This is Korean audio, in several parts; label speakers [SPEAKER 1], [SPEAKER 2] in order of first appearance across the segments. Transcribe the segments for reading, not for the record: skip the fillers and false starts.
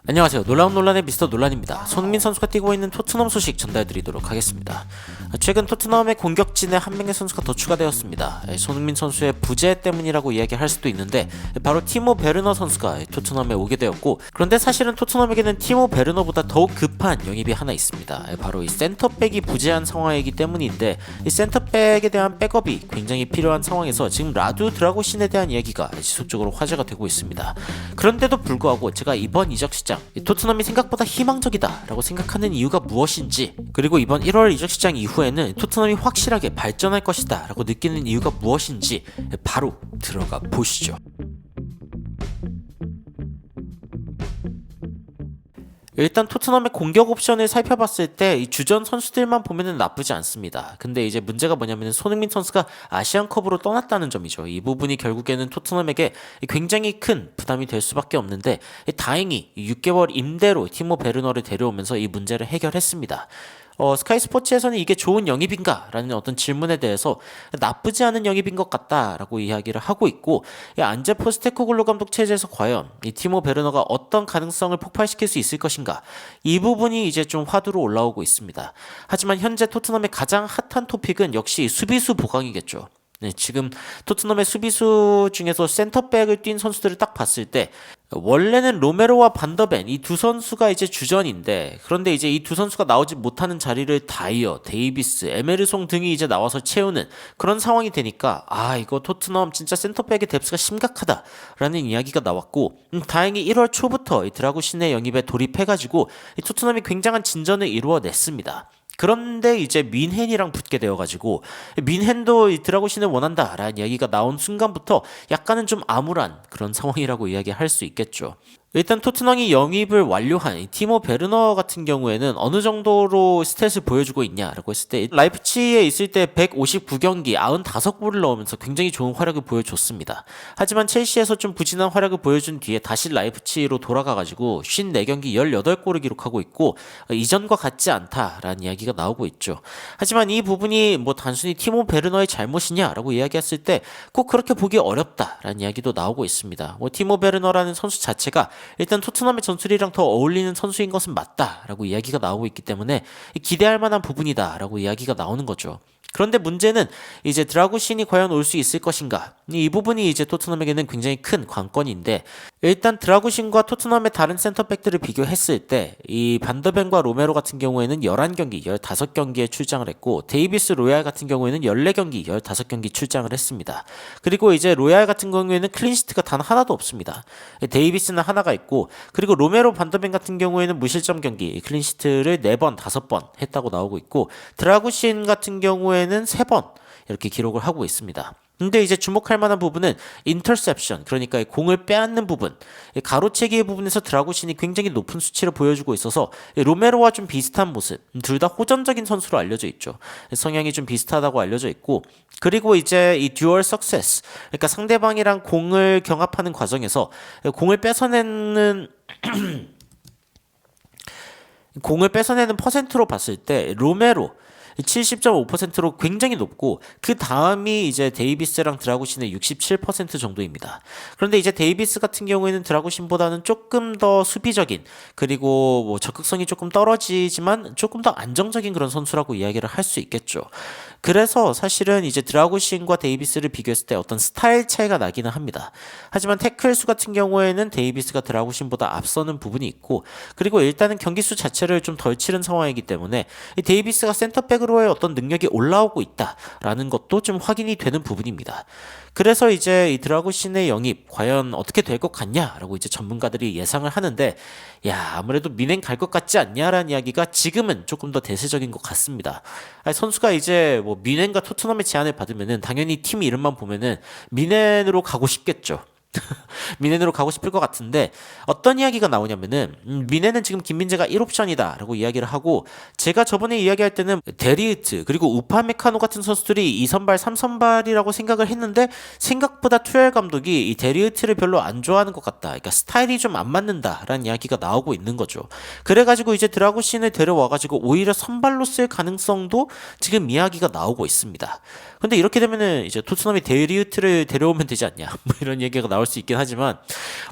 [SPEAKER 1] 안녕하세요. 놀라운 논란의 미스터 논란입니다. 손흥민 선수가 뛰고 있는 토트넘 소식 전달드리도록 하겠습니다. 최근 토트넘의 공격진에 한 명의 선수가 더 추가되었습니다. 손흥민 선수의 부재 때문이라고 이야기할 수도 있는데 바로 티모 베르너 선수가 토트넘에 오게 되었고, 그런데 사실은 토트넘에게는 티모 베르너보다 더욱 급한 영입이 하나 있습니다. 바로 이 센터백이 부재한 상황이기 때문인데, 이 센터백에 대한 백업이 굉장히 필요한 상황에서 지금 라두 드라고신에 대한 이야기가 지속적으로 화제가 되고 있습니다. 그런데도 불구하고 제가 이번 이적 시장 토트넘이 생각보다 희망적이다 라고 생각하는 이유가 무엇인지, 그리고 이번 1월 이적 시장 이후에는 토트넘이 확실하게 발전할 것이다 라고 느끼는 이유가 무엇인지 바로 들어가 보시죠. 일단 토트넘의 공격 옵션을 살펴봤을 때 이 주전 선수들만 보면은 나쁘지 않습니다. 근데 이제 문제가 뭐냐면 손흥민 선수가 아시안컵으로 떠났다는 점이죠. 이 부분이 결국에는 토트넘에게 굉장히 큰 부담이 될 수밖에 없는데, 다행히 6개월 임대로 티모 베르너를 데려오면서 이 문제를 해결했습니다. 스카이 스포츠에서는 이게 좋은 영입인가? 라는 어떤 질문에 대해서 나쁘지 않은 영입인 것 같다라고 이야기를 하고 있고, 이 안제 포스테코글루 감독 체제에서 과연 이 티모 베르너가 어떤 가능성을 폭발시킬 수 있을 것인가? 이 부분이 이제 좀 화두로 올라오고 있습니다. 하지만 현재 토트넘의 가장 핫한 토픽은 역시 수비수 보강이겠죠. 네, 지금 토트넘의 수비수 중에서 센터백을 뛴 선수들을 딱 봤을 때 원래는 로메로와 반더벤 이 두 선수가 이제 주전인데, 그런데 이제 이 두 선수가 나오지 못하는 자리를 다이어, 데이비스, 에메르송 등이 이제 나와서 채우는 그런 상황이 되니까 이거 토트넘 진짜 센터백의 뎁스가 심각하다라는 이야기가 나왔고, 다행히 1월 초부터 이 드라구신의 영입에 돌입해가지고 이 토트넘이 굉장한 진전을 이루어냈습니다. 그런데 이제 민헨이랑 붙게 되어가지고 민헨도 이 드라고신을 원한다라는 이야기가 나온 순간부터 약간은 좀 암울한 그런 상황이라고 이야기할 수 있겠죠. 일단 토트넘이 영입을 완료한 티모 베르너 같은 경우에는 어느 정도로 스탯을 보여주고 있냐라고 했을 때, 라이프치히에 있을 때 159경기 95골을 넣으면서 굉장히 좋은 활약을 보여줬습니다. 하지만 첼시에서 좀 부진한 활약을 보여준 뒤에 다시 라이프치히로 돌아가가지고 54경기 18골을 기록하고 있고, 이전과 같지 않다라는 이야기가 나오고 있죠. 하지만 이 부분이 뭐 단순히 티모 베르너의 잘못이냐라고 이야기했을 때 꼭 그렇게 보기 어렵다라는 이야기도 나오고 있습니다. 티모 베르너라는 선수 자체가 일단 토트넘의 전술이랑 더 어울리는 선수인 것은 맞다라고 이야기가 나오고 있기 때문에 기대할 만한 부분이다라고 이야기가 나오는 거죠. 그런데 문제는 이제 드라구신이 과연 올 수 있을 것인가? 이 부분이 이제 토트넘에게는 굉장히 큰 관건인데, 일단 드라구신과 토트넘의 다른 센터백들을 비교했을 때 이 반더벤과 로메로 같은 경우에는 11경기, 15경기에 출장을 했고, 데이비스 로얄 같은 경우에는 14경기, 15경기 출장을 했습니다. 그리고 이제 로얄 같은 경우에는 클린시트가 단 하나도 없습니다. 데이비스는 하나가 있고, 그리고 로메로 반더벤 같은 경우에는 무실점 경기, 클린시트를 4번, 5번 했다고 나오고 있고, 드라구신 같은 경우에는 3번 이렇게 기록을 하고 있습니다. 근데 이제 주목할 만한 부분은 인터셉션, 그러니까 공을 빼앗는 부분, 가로채기의 부분에서 드라구신이 굉장히 높은 수치를 보여주고 있어서 로메로와 좀 비슷한 모습, 둘 다 호전적인 선수로 알려져 있죠. 성향이 좀 비슷하다고 알려져 있고, 그리고 이제 이 듀얼 석세스, 그러니까 상대방이랑 공을 경합하는 과정에서 공을 뺏어내는 퍼센트로 봤을 때 로메로 70.5%로 굉장히 높고, 그 다음이 이제 데이비스랑 드라구신의 67% 정도입니다. 그런데 이제 데이비스 같은 경우에는 드라구신보다는 조금 더 수비적인, 그리고 뭐 적극성이 조금 떨어지지만 조금 더 안정적인 그런 선수라고 이야기를 할 수 있겠죠. 그래서 사실은 이제 드라구신과 데이비스를 비교했을 때 어떤 스타일 차이가 나기는 합니다. 하지만 태클 수 같은 경우에는 데이비스가 드라구신보다 앞서는 부분이 있고, 그리고 일단은 경기 수 자체를 좀 덜 치른 상황이기 때문에 이 데이비스가 센터백으로의 어떤 능력이 올라오고 있다라는 것도 좀 확인이 되는 부분입니다. 그래서 이제 이 드라구신의 영입 과연 어떻게 될 것 같냐라고 이제 전문가들이 예상을 하는데, 아무래도 민행 갈 것 같지 않냐라는 이야기가 지금은 조금 더 대세적인 것 같습니다. 선수가 이제 뭐 민행과 토트넘의 제안을 받으면은 당연히 팀 이름만 보면은 민행으로 가고 싶겠죠. 미넨으로 가고 싶을 것 같은데, 어떤 이야기가 나오냐면은 미넨은 지금 김민재가 1옵션이다 라고 이야기를 하고, 제가 저번에 이야기할 때는 데리우트 그리고 우파메카노 같은 선수들이 2선발 3선발이라고 생각을 했는데, 생각보다 투엘 감독이 이 데리우트를 별로 안 좋아하는 것 같다, 그러니까 스타일이 좀 안 맞는다 라는 이야기가 나오고 있는 거죠. 그래가지고 이제 드라구신을 데려와가지고 오히려 선발로 쓸 가능성도 지금 이야기가 나오고 있습니다. 근데 이렇게 되면은 이제 토트넘이 데리우트를 데려오면 되지 않냐 뭐 이런 얘기가 나올 수 있긴 하지만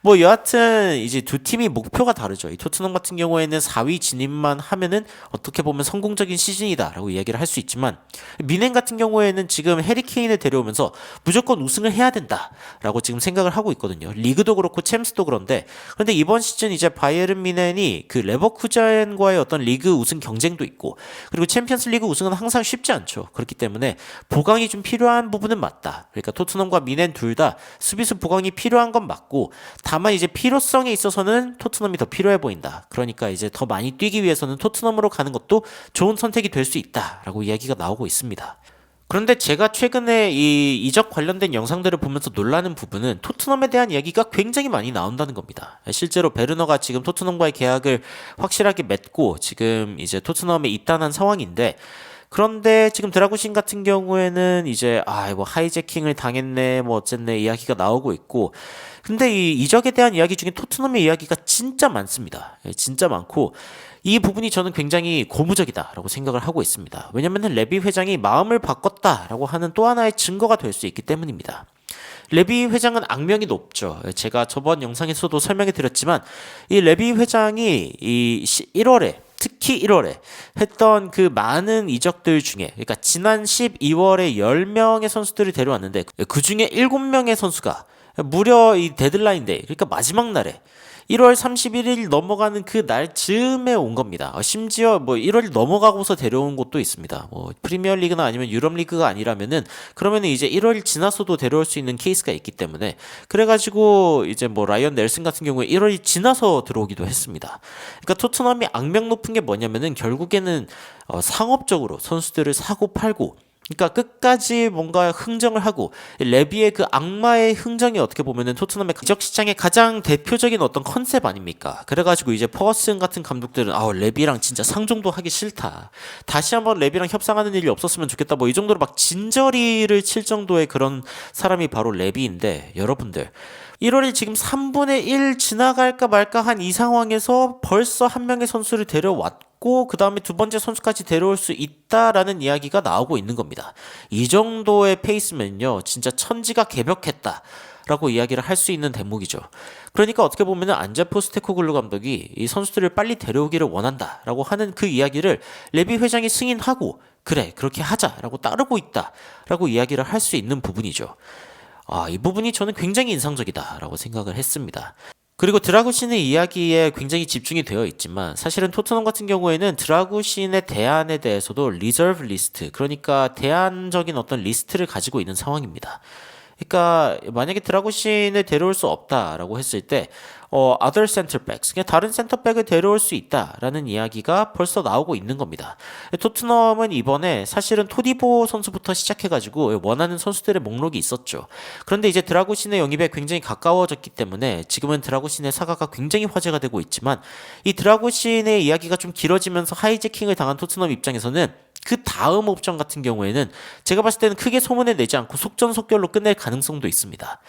[SPEAKER 1] 뭐 여하튼 이제 두 팀이 목표가 다르죠. 이 토트넘 같은 경우에는 4위 진입만 하면은 어떻게 보면 성공적인 시즌이다라고 이야기를 할 수 있지만 미넨 같은 경우에는 지금 해리 케인을 데려오면서 무조건 우승을 해야 된다라고 지금 생각을 하고 있거든요. 리그도 그렇고 챔스도 그런데 그런데 이번 시즌 이제 바이에른 미넨이 그 레버쿠젠과의 어떤 리그 우승 경쟁도 있고 그리고 챔피언스 리그 우승은 항상 쉽지 않죠. 그렇기 때문에 보강이 좀 필요한 부분은 맞다. 그러니까 토트넘과 미넨 둘 다 수비수 보강이 필요한 건 맞고 다만 이제 필요성에 있어서는 토트넘이 더 필요해 보인다. 그러니까 이제 더 많이 뛰기 위해서는 토트넘으로 가는 것도 좋은 선택이 될 수 있다라고 이야기가 나오고 있습니다. 그런데 제가 최근에 이 이적 관련된 영상들을 보면서 놀라는 부분은 토트넘에 대한 이야기가 굉장히 많이 나온다는 겁니다. 실제로 베르너가 지금 토트넘과의 계약을 확실하게 맺고 지금 이제 토트넘에 입단한 상황인데 그런데 지금 드라구신 같은 경우에는 이제 뭐 하이제킹을 당했네 뭐 어쨌네 이야기가 나오고 있고 근데 이 이적에 대한 이야기 중에 토트넘의 이야기가 진짜 많습니다. 진짜 많고 이 부분이 저는 굉장히 고무적이다라고 생각을 하고 있습니다. 왜냐면은 레비 회장이 마음을 바꿨다라고 하는 또 하나의 증거가 될 수 있기 때문입니다. 레비 회장은 악명이 높죠. 제가 저번 영상에서도 설명해 드렸지만 이 레비 회장이 이 1월에 특히 1월에 했던 그 많은 이적들 중에 그러니까 지난 12월에 10명의 선수들을 데려왔는데 그 중에 7명의 선수가 무려 이 데드라인 데이 그러니까 마지막 날에 1월 31일 넘어가는 그 날 즈음에 온 겁니다. 심지어 뭐 1월 넘어가고서 데려온 곳도 있습니다. 뭐 프리미어 리그나 아니면 유럽 리그가 아니라면은 그러면은 이제 1월 지나서도 데려올 수 있는 케이스가 있기 때문에 그래가지고 이제 뭐 라이언 넬슨 같은 경우에 1월이 지나서 들어오기도 했습니다. 그러니까 토트넘이 악명 높은 게 뭐냐면은 결국에는 상업적으로 선수들을 사고 팔고 그러니까 끝까지 뭔가 흥정을 하고 레비의 그 악마의 흥정이 어떻게 보면은 토트넘의 이적 시장의 가장 대표적인 어떤 컨셉 아닙니까? 그래가지고 이제 퍼거슨 같은 감독들은 레비랑 진짜 상종도 하기 싫다. 다시 한번 레비랑 협상하는 일이 없었으면 좋겠다. 뭐 이 정도로 막 진저리를 칠 정도의 그런 사람이 바로 레비인데 여러분들 1월이 지금 3분의 1 지나갈까 말까 한 이 상황에서 벌써 한 명의 선수를 데려왔고 그 다음에 두 번째 선수까지 데려올 수 있다라는 이야기가 나오고 있는 겁니다. 이 정도의 페이스면요 진짜 천지가 개벽했다 라고 이야기를 할 수 있는 대목이죠. 그러니까 어떻게 보면은 안제 포스테코글루 감독이 이 선수들을 빨리 데려오기를 원한다라고 하는 그 이야기를 레비 회장이 승인하고 그래 그렇게 하자라고 따르고 있다라고 이야기를 할 수 있는 부분이죠. 이 부분이 저는 굉장히 인상적이다라고 생각을 했습니다. 그리고 드라구신의 이야기에 굉장히 집중이 되어 있지만 사실은 토트넘 같은 경우에는 드라구신의 대안에 대해서도 리저브 리스트 그러니까 대안적인 어떤 리스트를 가지고 있는 상황입니다. 그러니까 만약에 드라구신을 데려올 수 없다라고 했을 때 other center backs 그냥 다른 센터백을 데려올 수 있다라는 이야기가 벌써 나오고 있는 겁니다. 토트넘은 이번에 사실은 토디보 선수부터 시작해가지고 원하는 선수들의 목록이 있었죠. 그런데 이제 드라구신의 영입에 굉장히 가까워졌기 때문에 지금은 드라구신의 사과가 굉장히 화제가 되고 있지만 이 드라구신의 이야기가 좀 길어지면서 하이제킹을 당한 토트넘 입장에서는 그 다음 옵션 같은 경우에는 제가 봤을 때는 크게 소문을 내지 않고 속전속결로 끝낼 가능성도 있습니다.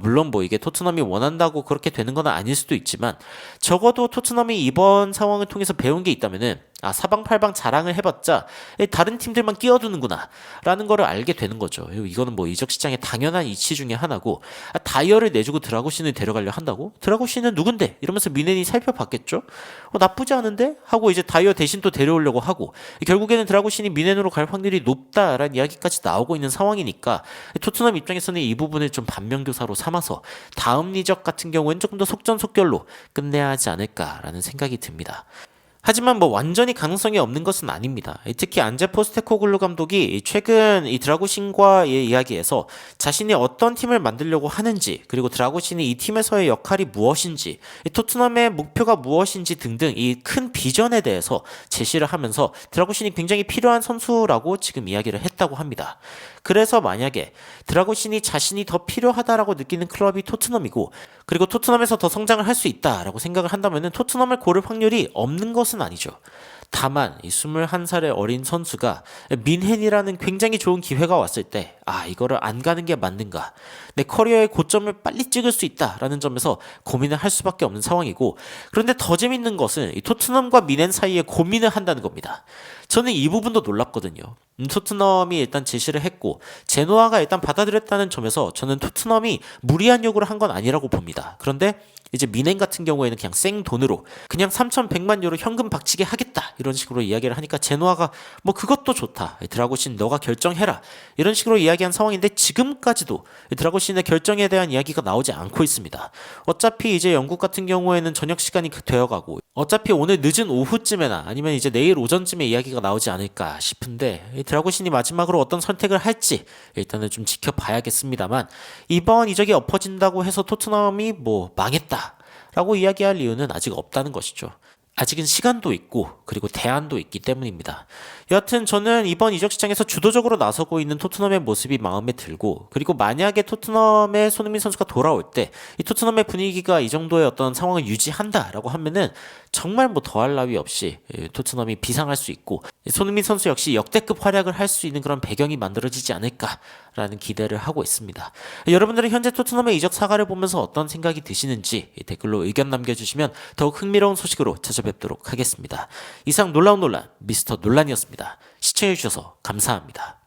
[SPEAKER 1] 물론 뭐 이게 토트넘이 원한다고 그렇게 되는 건 아닐 수도 있지만 적어도 토트넘이 이번 상황을 통해서 배운 게 있다면은 사방팔방 자랑을 해봤자 다른 팀들만 끼어드는구나 라는 거를 알게 되는 거죠. 이거는 뭐 이적 시장의 당연한 이치 중에 하나고 다이어를 내주고 드라구신을 데려가려 한다고? 드라구신은 누군데? 이러면서 미넨이 살펴봤겠죠? 나쁘지 않은데? 하고 이제 다이어 대신 또 데려오려고 하고 결국에는 드라구신이 미넨으로 갈 확률이 높다라는 이야기까지 나오고 있는 상황이니까 토트넘 입장에서는 이 부분을 좀 반면교사로 삼아서 다음 이적 같은 경우에는 조금 더 속전속결로 끝내야 하지 않을까라는 생각이 듭니다. 하지만 뭐 완전히 가능성이 없는 것은 아닙니다. 특히 안제 포스테코글루 감독이 최근 이 드라구신과의 이야기에서 자신이 어떤 팀을 만들려고 하는지 그리고 드라구신이 이 팀에서의 역할이 무엇인지 토트넘의 목표가 무엇인지 등등 이 큰 비전에 대해서 제시를 하면서 드라구신이 굉장히 필요한 선수라고 지금 이야기를 했다고 합니다. 그래서 만약에 드라구신이 자신이 더 필요하다라고 느끼는 클럽이 토트넘이고 그리고 토트넘에서 더 성장을 할 수 있다라고 생각을 한다면 토트넘을 고를 확률이 없는 것은 아니죠. 다만 이 21살의 어린 선수가 민헨이라는 굉장히 좋은 기회가 왔을 때 이거를 안 가는 게 맞는가? 내 커리어의 고점을 빨리 찍을 수 있다라는 점에서 고민을 할 수밖에 없는 상황이고, 그런데 더 재밌는 것은 이 토트넘과 민헨 사이에 고민을 한다는 겁니다. 저는 이 부분도 놀랍거든요. 토트넘이 일단 제시를 했고 제노아가 일단 받아들였다는 점에서 저는 토트넘이 무리한 요구를 한 건 아니라고 봅니다. 그런데 이제 민행 같은 경우에는 그냥 생 돈으로 그냥 3,100만 유로 현금 박치게 하겠다 이런 식으로 이야기를 하니까 제노아가 뭐 그것도 좋다, 드라고신 너가 결정해라 이런 식으로 이야기한 상황인데, 지금까지도 드라고신의 결정에 대한 이야기가 나오지 않고 있습니다. 어차피 이제 영국 같은 경우에는 저녁 시간이 되어가고 어차피 오늘 늦은 오후쯤에나 아니면 이제 내일 오전쯤에 이야기가 나오지 않을까 싶은데, 드라고신이 마지막으로 어떤 선택을 할지 일단은 좀 지켜봐야겠습니다만, 이번 이적이 엎어진다고 해서 토트넘이 뭐 망했다 라고 이야기할 이유는 아직 없다는 것이죠. 아직은 시간도 있고 그리고 대안도 있기 때문입니다. 여하튼 저는 이번 이적 시장에서 주도적으로 나서고 있는 토트넘의 모습이 마음에 들고, 그리고 만약에 토트넘의 손흥민 선수가 돌아올 때 이 토트넘의 분위기가 이 정도의 어떤 상황을 유지한다라고 하면은 정말 뭐 더할 나위 없이 토트넘이 비상할 수 있고 손흥민 선수 역시 역대급 활약을 할 수 있는 그런 배경이 만들어지지 않을까라는 기대를 하고 있습니다. 여러분들은 현재 토트넘의 이적 사과를 보면서 어떤 생각이 드시는지 댓글로 의견 남겨주시면 더욱 흥미로운 소식으로 찾아뵙도록 하겠습니다. 이상 놀라운 논란 미스터 논란이었습니다. 시청해주셔서 감사합니다.